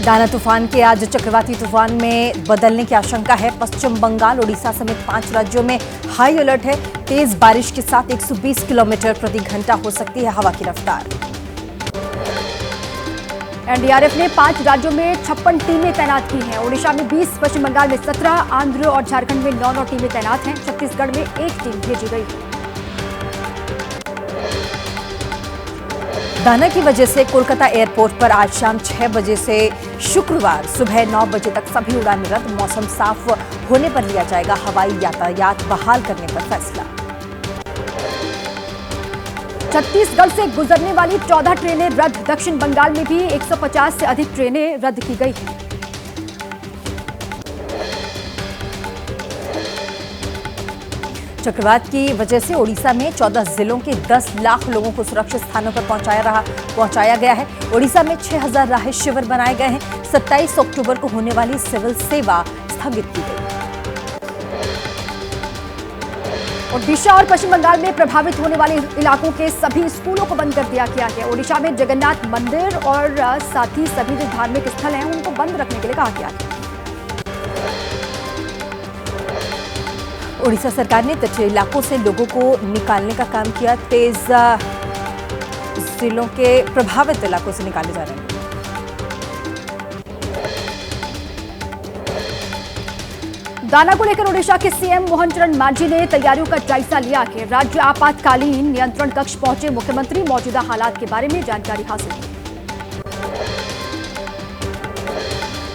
दाना तूफान के आज चक्रवाती तूफान में बदलने की आशंका है। पश्चिम बंगाल, ओडिशा समेत 5 राज्यों में हाई अलर्ट है। तेज बारिश के साथ 120 किलोमीटर प्रति घंटा हो सकती है हवा की रफ्तार। एनडीआरएफ ने 5 राज्यों में 56 टीमें तैनात की हैं। ओडिशा में 20, पश्चिम बंगाल में 17, आंध्र और झारखंड में 9 टीमें तैनात हैं। छत्तीसगढ़ में 1 टीम भेजी गई है। दाना की वजह से कोलकाता एयरपोर्ट पर आज शाम 6 बजे से शुक्रवार सुबह 9 बजे तक सभी उड़ानें रद्द। मौसम साफ होने पर लिया जाएगा हवाई यातायात बहाल करने पर फैसला। छत्तीसगढ़ से गुजरने वाली 14 ट्रेनें रद्द। दक्षिण बंगाल में भी 150 से अधिक ट्रेनें रद्द की गई हैं। चक्रवात की वजह से ओडिशा में 14 जिलों के 10 लाख लोगों को सुरक्षित स्थानों पर पहुंचाया गया है। ओडिशा में 6000 राहत शिविर बनाए गए हैं। 27 अक्टूबर को होने वाली सिविल सेवा स्थगित की गई। ओडिशा और पश्चिम बंगाल में प्रभावित होने वाले इलाकों के सभी स्कूलों को बंद कर दिया गया है। ओडिशा में जगन्नाथ मंदिर और साथ ही सभी जो धार्मिक स्थल हैं उनको बंद रखने के लिए कहा गया है। ओडिशा सरकार ने तटीय इलाकों से लोगों को निकालने का काम किया। तेज जिलों के प्रभावित इलाकों से निकाले जा रहे हैं। दाना को लेकर ओडिशा के सीएम मोहन चरण मांझी ने तैयारियों का जायजा लिया कि राज्य आपातकालीन नियंत्रण कक्ष पहुंचे मुख्यमंत्री मौजूदा हालात के बारे में जानकारी हासिल की।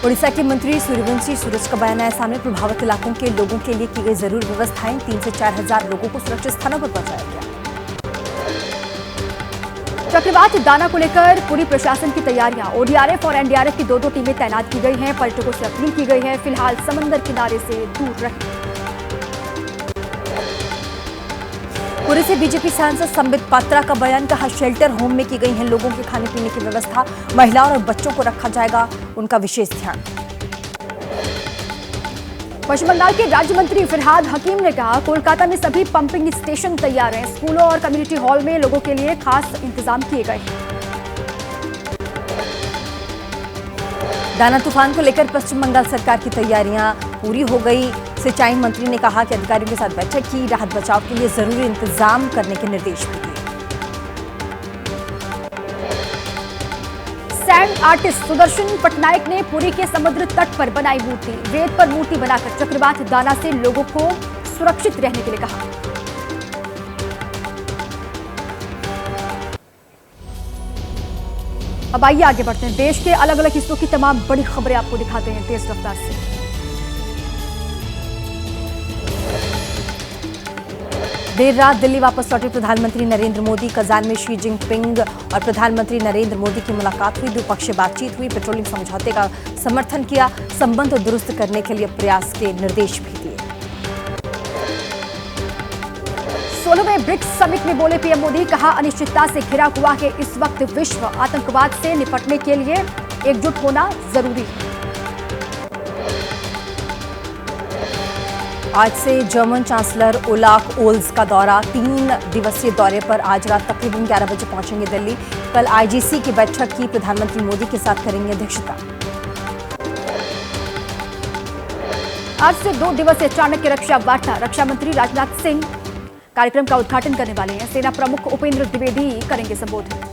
ओडिशा के मंत्री सूर्यवंशी सूरज का बयान आया सामने। प्रभावित इलाकों के लोगों के लिए की गई जरूरी व्यवस्थाएं। 3 से 4 हजार लोगों को सुरक्षित स्थानों पर पहुंचाया गया। चक्रवात दाना को लेकर पूरी प्रशासन की तैयारियां। ओडीआरएफ और एनडीआरएफ की 2 टीमें तैनात की गई हैं। पर्यटकों से अपील की गई है फिलहाल समंदर किनारे से दूर रहें। पुरी से बीजेपी सांसद संबित पात्रा का बयान। कहा शेल्टर होम में की गई है लोगों के खाने पीने की व्यवस्था। महिलाओं और बच्चों को रखा जाएगा उनका विशेष ध्यान। पश्चिम बंगाल के राज्य मंत्री फिरहाद हकीम ने कहा कोलकाता में सभी पंपिंग स्टेशन तैयार हैं। स्कूलों और कम्युनिटी हॉल में लोगों के लिए खास इंतजाम किए गए हैं। दाना तूफान को लेकर पश्चिम बंगाल सरकार की तैयारियां पूरी हो गई। सिंचाई मंत्री ने कहा कि अधिकारियों के साथ बैठक की। राहत बचाव के लिए जरूरी इंतजाम करने के निर्देश भी दिए। सैंड आर्टिस्ट सुदर्शन पटनायक ने पुरी के समुद्र तट पर बनाई मूर्ति। रेत पर मूर्ति बनाकर चक्रवात दाना से लोगों को सुरक्षित रहने के लिए कहा। अब आइए आगे बढ़ते हैं। देश के अलग अलग हिस्सों की तमाम बड़ी खबरें आपको दिखाते हैं तेज रफ्तार से। देर रात दिल्ली वापस लौटे प्रधानमंत्री नरेंद्र मोदी। कजान में शी जिनपिंग और प्रधानमंत्री नरेंद्र मोदी की मुलाकात हुई। द्विपक्षीय बातचीत हुई। पेट्रोलियम समझौते का समर्थन किया। संबंध दुरुस्त करने के लिए प्रयास के निर्देश भी दिए। 16वें ब्रिक्स समिट में बोले पीएम मोदी। कहा अनिश्चितता से घिरा हुआ है इस वक्त विश्व। आतंकवाद से निपटने के लिए एकजुट होना जरूरी है। आज से जर्मन चांसलर ओलाफ ओल्ज का दौरा। 3 दिवसीय दौरे पर आज रात तकरीबन 11 बजे पहुंचेंगे दिल्ली। कल आईजीसी की बैठक की प्रधानमंत्री मोदी के साथ करेंगे अध्यक्षता। आज से 2 दिवसीय चाणक्य रक्षा वार्ता। रक्षा मंत्री राजनाथ सिंह कार्यक्रम का उद्घाटन करने वाले हैं। सेना प्रमुख उपेंद्र द्विवेदी करेंगे संबोधन।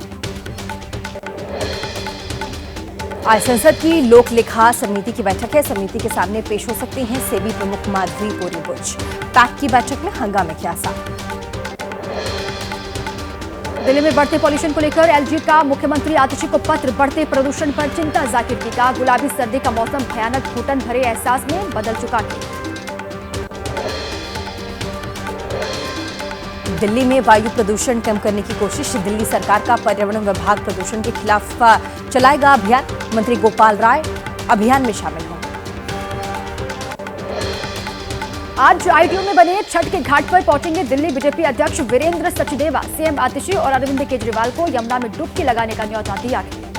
आज संसद की लोक लेखा समिति की बैठक है। समिति के सामने पेश हो सकते हैं सेबी प्रमुख माधवी बोरीबुच। पैक्ट की बैठक में हंगामे के आसार। दिल्ली में बढ़ते पॉल्यूशन को लेकर एलजी का मुख्यमंत्री आतिशी को पत्र। बढ़ते प्रदूषण पर चिंता जाहिर की। कहा गुलाबी सर्दी का मौसम भयानक घुटन भरे एहसास में बदल चुका है। दिल्ली में वायु प्रदूषण कम करने की कोशिश। दिल्ली सरकार का पर्यावरण विभाग प्रदूषण के खिलाफ चलाएगा अभियान। मंत्री गोपाल राय अभियान में शामिल होंगे। आज आईटीओ में बने छठ के घाट पर पहुंचेंगे दिल्ली बीजेपी अध्यक्ष वीरेंद्र सचदेवा। सीएम आतिशी और अरविंद केजरीवाल को यमुना में डुबकी लगाने का न्योता दिया है।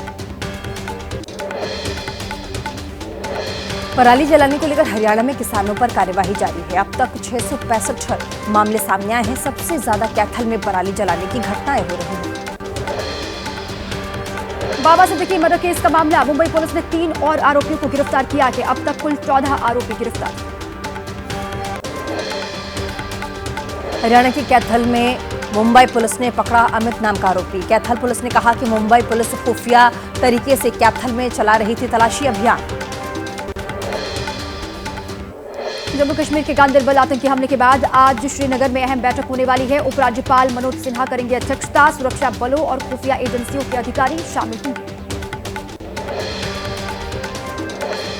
पराली जलाने को लेकर हरियाणा में किसानों पर कार्यवाही जारी है। अब तक 665 मामले सामने आए हैं। सबसे ज्यादा कैथल में पराली जलाने की घटनाएं हो रही हैं। बाबा सिद्दीकी मर्डर केस का मामला, मुंबई पुलिस ने 3 और आरोपियों को गिरफ्तार किया है। अब तक कुल 14 आरोपी गिरफ्तार। हरियाणा के कैथल में मुंबई पुलिस ने पकड़ा अमित नाम का आरोपी। कैथल पुलिस ने कहा कि मुंबई पुलिस खुफिया तरीके से कैथल में चला रही थी तलाशी अभियान। जम्मू कश्मीर के गांदरबल आतंकी हमले के बाद आज श्रीनगर में अहम बैठक होने वाली है। उपराज्यपाल मनोज सिन्हा करेंगे अध्यक्षता। सुरक्षा बलों और खुफिया एजेंसियों के अधिकारी शामिल होंगे।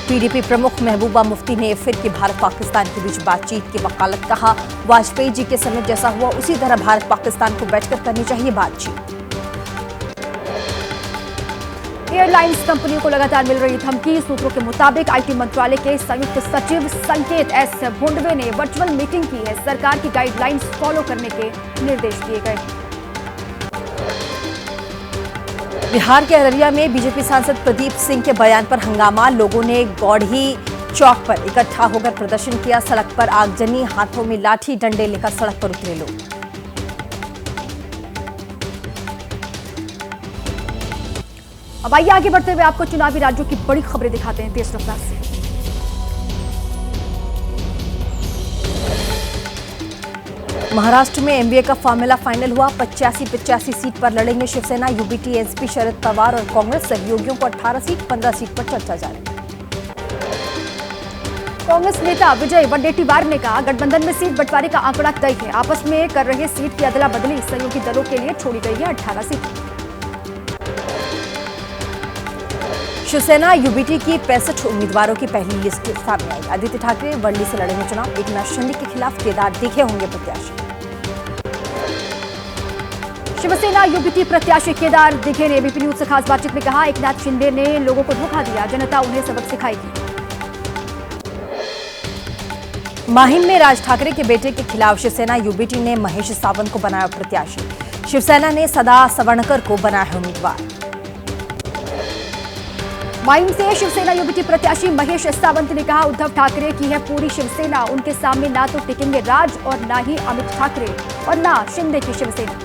पीडीपी प्रमुख महबूबा मुफ्ती ने फिर की भारत पाकिस्तान के बीच बातचीत की वकालत। कहा, वाजपेयी जी के समय जैसा हुआ उसी तरह भारत पाकिस्तान को बैठकर करनी चाहिए बातचीत। एयरलाइंस कंपनियों को लगातार मिल रही धमकी। सूत्रों के मुताबिक आईटी मंत्रालय के संयुक्त सचिव संकेत एस भोंडवे ने वर्चुअल मीटिंग की है। सरकार की गाइडलाइंस फॉलो करने के निर्देश दिए गए। बिहार के अररिया में बीजेपी सांसद प्रदीप सिंह के बयान पर हंगामा। लोगों ने गौढ़ी चौक पर इकट्ठा होकर प्रदर्शन किया। सड़क पर आगजनी, हाथों में लाठी डंडे लेकर सड़क पर उतरे लोग। अब आइए आगे बढ़ते हुए आपको चुनावी राज्यों की बड़ी खबरें दिखाते हैं तेज रफ्तार से। महाराष्ट्र में एमबीए का फॉर्मूला फाइनल हुआ। 85 सीट पर लड़ेंगे शिवसेना, यूबीटी, एसपी, शरद पवार और कांग्रेस सहयोगियों को 18 सीट, 15 सीट पर चर्चा जारी। कांग्रेस नेता विजय वडेट्टीवार ने कहा, गठबंधन में सीट बंटवारे का आंकड़ा तय है। आपस में कर रहे सीट की अदला बदली। सहयोगी दलों के लिए छोड़ी गई है 18 सीट। शिवसेना यूबीटी की 65 उम्मीदवारों की पहली लिस्ट सामने आई। आदित्य ठाकरे वर्ली से लड़ेंगे चुनाव। एकनाथ शिंदे के खिलाफ केदार दिखे होंगे प्रत्याशी। शिवसेना यूबीटी प्रत्याशी केदार दिखे ने एबीपी न्यूज से खास बातचीत में कहा, एकनाथ शिंदे ने लोगों को धोखा दिया, जनता उन्हें सबक सिखाएगी। माहिम में राज ठाकरे के बेटे के खिलाफ शिवसेना यूबीटी ने महेश सावंत को बनाया प्रत्याशी। शिवसेना ने सदा सवर्णकर को बनाया है उम्मीदवार। माहिम से शिवसेना यूबीटी प्रत्याशी महेश सावंत ने कहा, उद्धव ठाकरे की है पूरी शिवसेना, उनके सामने ना तो टिकेंगे राज और ना ही अमित ठाकरे और ना शिंदे की शिवसेना।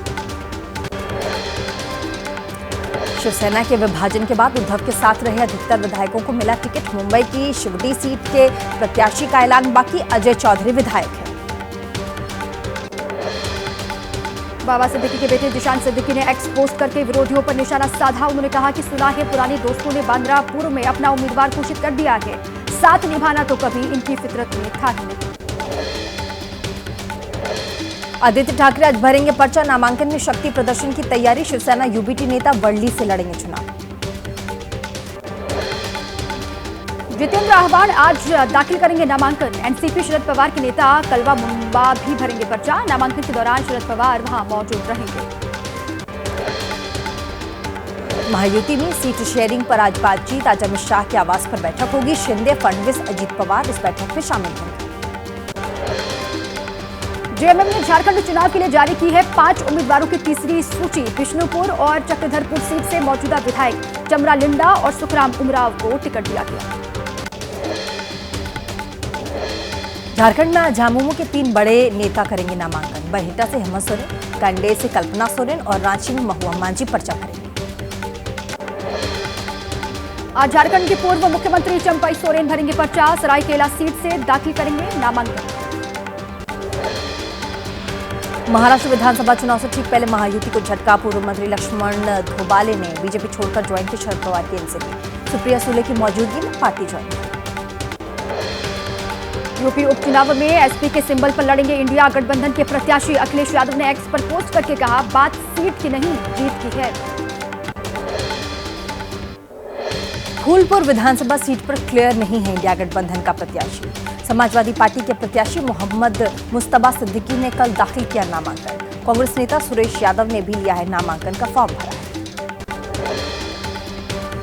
शिवसेना के विभाजन के बाद उद्धव के साथ रहे अधिकतर विधायकों को मिला टिकट। मुंबई की शिवडी सीट के प्रत्याशी का ऐलान बाकी। अजय चौधरी विधायक है। बाबा सिद्दीकी के बेटे जिशान सिद्दीकी ने एक्स पोस्ट करके विरोधियों पर निशाना साधा। उन्होंने कहा कि सुना है पुराने दोस्तों ने बांद्रापुर में अपना उम्मीदवार घोषित कर दिया है। साथ निभाना तो कभी इनकी फितरत में था ही नहीं। आदित्य ठाकरे आज भरेंगे पर्चा। नामांकन में शक्ति प्रदर्शन की तैयारी। शिवसेना यूबीटी नेता वर्ली से लड़ेंगे चुनाव। जितेंद्र आह्वान आज दाखिल करेंगे नामांकन। एनसीपी शरद पवार के नेता कलवा मुंबा भी भरेंगे पर्चा। नामांकन के दौरान शरद पवार वहां मौजूद रहेंगे। महायुति में सीट शेयरिंग पर आज बातचीत। आज अमित शाह के आवास पर बैठक होगी। शिंदे, फडणवीस, अजित पवार इस बैठक में शामिल होंगे। जेएमएम ने झारखंड चुनाव के लिए जारी की है 5 उम्मीदवारों की तीसरी सूची। विष्णुपुर और चक्रधरपुर सीट से मौजूदा विधायक चमरा लिंडा और सुखराम उमराव को टिकट दिया गया। झारखंड में झामुमो के 3 बड़े नेता करेंगे नामांकन। बरहेटा से हेमंत सोरेन, कंडेल से कल्पना सोरेन और रांची में महुआ मांझी पर्चा भरेंगे। आज झारखंड के पूर्व मुख्यमंत्री चंपई सोरेन भरेंगे पर्चा। सरायकेला सीट से दाखिल करेंगे नामांकन। महाराष्ट्र विधानसभा चुनाव से ठीक पहले महायुति को झटका। पूर्व मंत्री लक्ष्मण धोबाले ने बीजेपी छोड़कर ज्वाइन की शरद पवार की एनसीपी। सुप्रिया सुले की मौजूदगी में पार्टी ज्वाइन। यूपी उपचुनाव में एसपी के सिंबल पर लड़ेंगे इंडिया गठबंधन के प्रत्याशी। अखिलेश यादव ने एक्स पर पोस्ट करके कहा, बात सीट की नहीं जीत की है। फूलपुर विधानसभा सीट पर क्लियर नहीं है इंडिया गठबंधन का प्रत्याशी। समाजवादी पार्टी के प्रत्याशी मोहम्मद मुस्तबा सिद्दीकी ने कल दाखिल किया नामांकन। कांग्रेस नेता सुरेश यादव ने भी लिया है नामांकन का फॉर्म भरा है।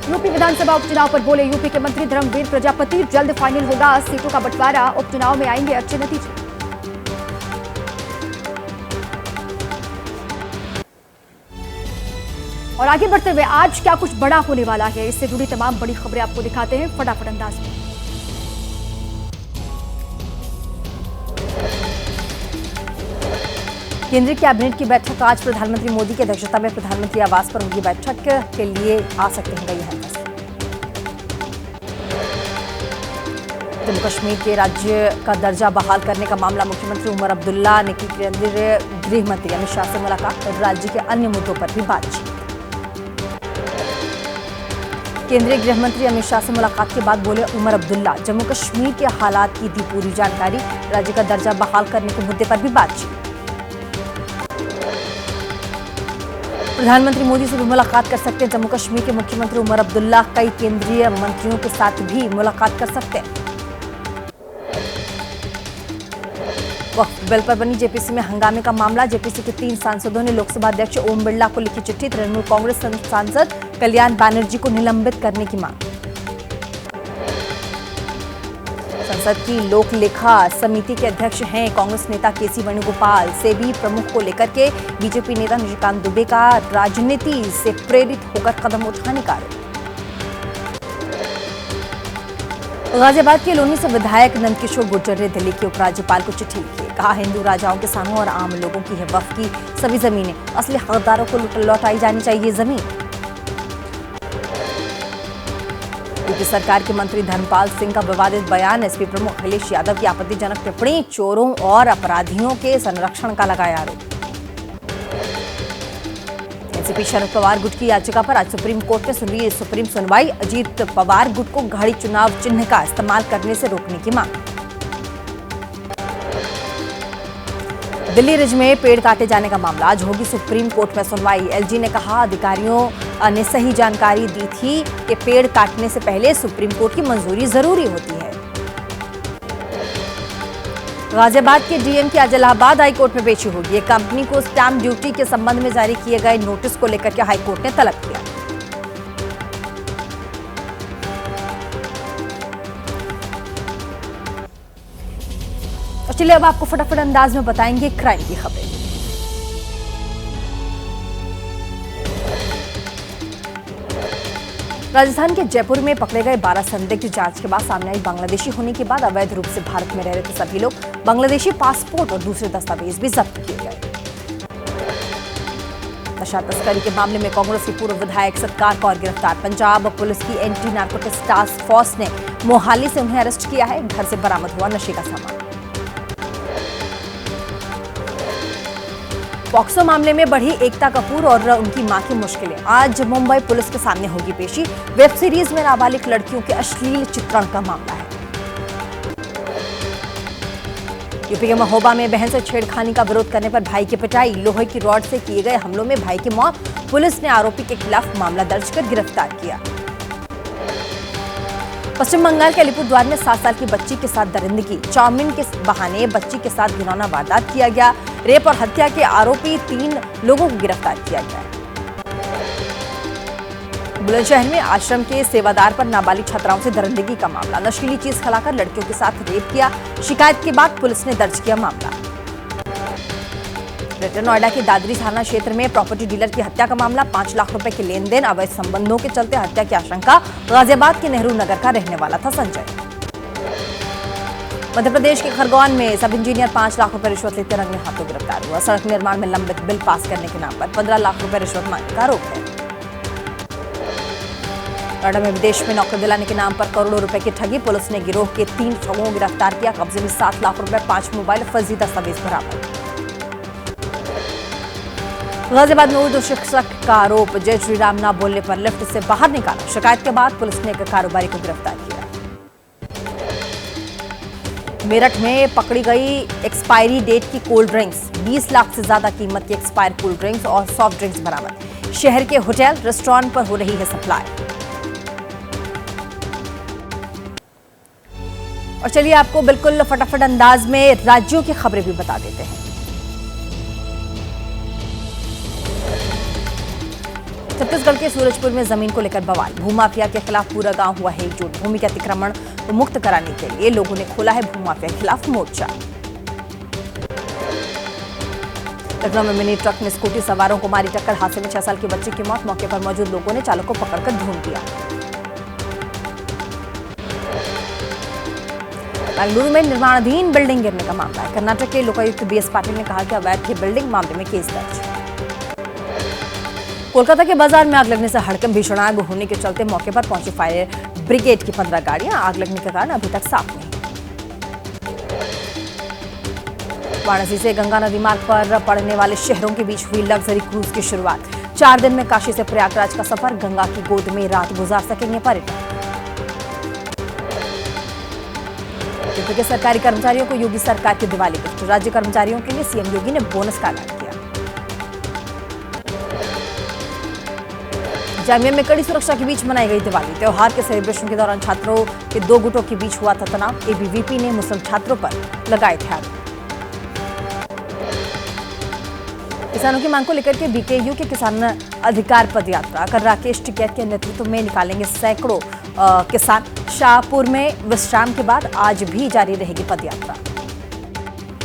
यूपी विधानसभा उपचुनाव पर बोले यूपी के मंत्री धर्मवीर प्रजापति, जल्द फाइनल होगा सीटों का बंटवारा। उपचुनाव में आएंगे अच्छे नतीजे। और आगे बढ़ते हुए आज क्या कुछ बड़ा होने वाला है, इससे जुड़ी तमाम बड़ी खबरें आपको दिखाते हैं फटाफट अंदाज में। केंद्रीय कैबिनेट की बैठक आज प्रधानमंत्री मोदी की अध्यक्षता में प्रधानमंत्री आवास पर होगी। बैठक के लिए आ सकते हैं कई अहम फैसले। जम्मू कश्मीर के राज्य का दर्जा बहाल करने का मामला, मुख्यमंत्री उमर अब्दुल्ला ने की केंद्रीय गृह मंत्री अमित शाह से मुलाकात और राज्य के अन्य मुद्दों पर भी बातचीत। केंद्रीय गृह मंत्री अमित शाह से मुलाकात के बाद बोले उमर अब्दुल्ला, जम्मू कश्मीर के हालात की दी पूरी जानकारी, राज्य का दर्जा बहाल करने के मुद्दे पर भी बातचीत। प्रधानमंत्री मोदी से भी मुलाकात कर सकते हैं जम्मू कश्मीर के मुख्यमंत्री उमर अब्दुल्ला, कई केंद्रीय मंत्रियों के साथ भी मुलाकात कर सकते हैं। वक्फ बिल पर बनी जेपीसी में हंगामे का मामला, जेपीसी के 3 सांसदों ने लोकसभा अध्यक्ष ओम बिरला को लिखी चिट्ठी, तृणमूल कांग्रेस सांसद कल्याण बनर्जी को निलंबित करने की मांग। संसद की लोक लेखा समिति के अध्यक्ष हैं कांग्रेस नेता केसी वेणुगोपाल, सेबी प्रमुख को लेकर के बीजेपी नेता निशिकांत दुबे का राजनीति से प्रेरित होकर कदम उठाने का आरोप। गाजियाबाद के लोनी से विधायक नंदकिशोर गुर्जर ने दिल्ली के उपराज्यपाल को चिट्ठी लिखी, कहा हिंदू राजाओं, किसानों और आम लोगों की है वक्फ की सभी जमीनें, असली हकदारों को लौटाई जानी चाहिए जमीन। यूपी सरकार के मंत्री धर्मपाल सिंह का विवादित बयान, एसपी प्रमुख अखिलेश यादव की आपत्तिजनक टिप्पणी, चोरों और अपराधियों के संरक्षण का लगाया आरोप। एनसीपी शरद पवार गुट की याचिका पर आज सुप्रीम कोर्ट में सुनी सुप्रीम सुनवाई, अजीत पवार गुट को घड़ी चुनाव चिन्ह का इस्तेमाल करने से रोकने की मांग। दिल्ली रिज में पेड़ काटे जाने का मामला, आज होगी सुप्रीम कोर्ट में सुनवाई। एलजी ने कहा अधिकारियों ने सही जानकारी दी थी कि पेड़ काटने से पहले सुप्रीम कोर्ट की मंजूरी जरूरी होती है। गाजियाबाद के डीएम की आज इलाहाबाद हाई कोर्ट में पेशी होगी। एक कंपनी को स्टैंप ड्यूटी के संबंध में जारी किए गए नोटिस को लेकर के हाई कोर्ट ने तलब किया। चलिए अब आपको फटाफट अंदाज में बताएंगे क्राइम की खबरें। राजस्थान के जयपुर में पकड़े गए 12 संदिग्ध जांच के बाद सामने आई बांग्लादेशी होने के बाद अवैध रूप से भारत में रह रहे थे सभी लोग। बांग्लादेशी पासपोर्ट और दूसरे दस्तावेज भी जब्त किए गए। नशा तस्करी के मामले में कांग्रेस के पूर्व विधायक सत्कार कौर गिरफ्तार, पंजाब पुलिस की एंटी नारकोटिक्स टास्क फोर्स ने मोहाली से उन्हें अरेस्ट किया है। घर से बरामद हुआ नशे का सामान। पॉक्सो मामले में बढ़ी एकता कपूर और उनकी मां की मुश्किलें, आज मुंबई पुलिस के सामने होगी पेशी। वेब सीरीज में नाबालिग लड़कियों के अश्लील चित्रण का मामला है। यूपी के महोबा में बहन से छेड़खानी का विरोध करने पर भाई की पिटाई, लोहे की रॉड से किए गए हमलों में भाई की मौत, पुलिस ने आरोपी के खिलाफ मामला दर्ज कर गिरफ्तार किया। पश्चिम बंगाल के अलीपुरद्वार में 7 साल की बच्ची के साथ दरिंदगी, चाउमीन के बहाने बच्ची के साथ घिनौना वारदात किया गया। रेप और हत्या के आरोपी 3 लोगों को गिरफ्तार किया गया। बुलंदशहर में आश्रम के सेवादार पर नाबालिग छात्राओं से दरिंदगी का मामला, नशीली चीज खिलाकर लड़कियों के साथ रेप किया, शिकायत के बाद पुलिस ने दर्ज किया मामला। ग्रेटर नोएडा के दादरी थाना क्षेत्र में प्रॉपर्टी डीलर की हत्या का मामला, 5 लाख रुपए के लेन देन, अवैध संबंधों के चलते हत्या की आशंका। गाजियाबाद के नेहरू नगर का रहने वाला था संजय। मध्य प्रदेश के खरगोन में सब इंजीनियर 5 लाख रुपए रिश्वत लेते रंगे हाथों गिरफ्तार हुआ। सड़क निर्माण में लंबित बिल पास करने के नाम पर 15 लाख रुपए रिश्वत मांगने का आरोप है। नोएडा में विदेश में नौकरी दिलाने के नाम पर करोड़ों रुपए की ठगी, पुलिस ने गिरोह के 3 ठगों को गिरफ्तार किया। कब्जे में 7 लाख रुपए, 5 मोबाइल, फर्जी दस्तावेज बरामद। गाजियाबाद में उर्दू शिक्षक का आरोप, जय श्री राम ना बोलने पर लिफ्ट से बाहर निकाला, शिकायत के बाद पुलिस ने एक कारोबारी को गिरफ्तार किया। मेरठ में पकड़ी गई एक्सपायरी डेट की कोल्ड ड्रिंक्स, 20 लाख से ज्यादा कीमत की एक्सपायर कोल्ड ड्रिंक्स और सॉफ्ट ड्रिंक्स बरामद। शहर के होटल रेस्टोरेंट पर हो रही है सप्लाई। और चलिए आपको बिल्कुल फटाफट अंदाज में राज्यों की खबरें भी बता देते हैं। छत्तीसगढ़ के सूरजपुर में जमीन को लेकर बवाल, भूमाफिया के खिलाफ पूरा गांव हुआ है एकजुट। भूमि के अतिक्रमण को मुक्त कराने के लिए लोगों ने खोला है भूमाफिया के खिलाफ मोर्चा। लखनऊ में मिनी ट्रक ने स्कूटी सवारों को मारी टक्कर, हादसे में 6 साल की बच्ची की मौत। मौके पर मौजूद लोगों ने चालक को पकड़कर ढूंढ लिया। बेंगलुरु में निर्माणाधीन बिल्डिंग गिरने का मामला है। कर्नाटक के लोकायुक्त बीएस पाटिल ने कहा कि अवैध बिल्डिंग मामले में केस दर्ज। कोलकाता के बाजार में आग लगने से हड़कंप, भीषण आग होने के चलते मौके पर पहुंची फायर ब्रिगेड की 15 गाड़ियां। आग लगने के कारण अभी तक साफ नहीं। वाराणसी से गंगा नदी मार्ग पर पड़ने वाले शहरों के बीच हुई लग्जरी क्रूज की शुरुआत। 4 दिन में काशी से प्रयागराज का सफर, गंगा की गोद में रात गुजार सकेंगे पर्यटक। यूपी के सरकारी कर्मचारियों को योगी सरकार की दिवाली गिफ्ट। राज्य कर्मचारियों के लिए सीएम योगी ने बोनस का ऐलान किया। जामिया में कड़ी सुरक्षा के बीच मनाई गई दिवाली। त्योहार के सेलिब्रेशन के दौरान छात्रों के 2 गुटों के बीच हुआ था तनाव। एबीवीपी ने मुस्लिम छात्रों पर लगाए थे आरोप। किसानों की मांग को लेकर के बीकेयू के किसान अधिकार पद यात्रा कर राकेश टिकैत के नेतृत्व में निकालेंगे सैकड़ों किसान। शाहपुर में विश्राम के बाद आज भी जारी रहेगी पदयात्रा।